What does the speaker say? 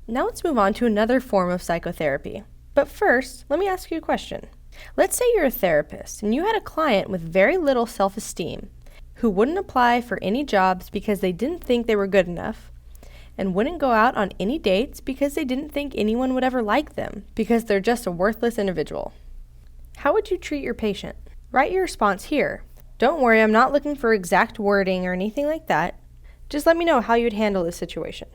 Now let's move on to another form of psychotherapy. But first, let me ask you a question. Let's say you're a therapist and you had a client with very little self-esteem who wouldn't apply for any jobs because they didn't think they were good enough, and wouldn't go out on any dates because they didn't think anyone would ever like them because they're just a worthless individual. How would you treat your patient? Write your response here. Don't worry, I'm not looking for exact wording or anything like that. Just let me know how you'd handle this situation.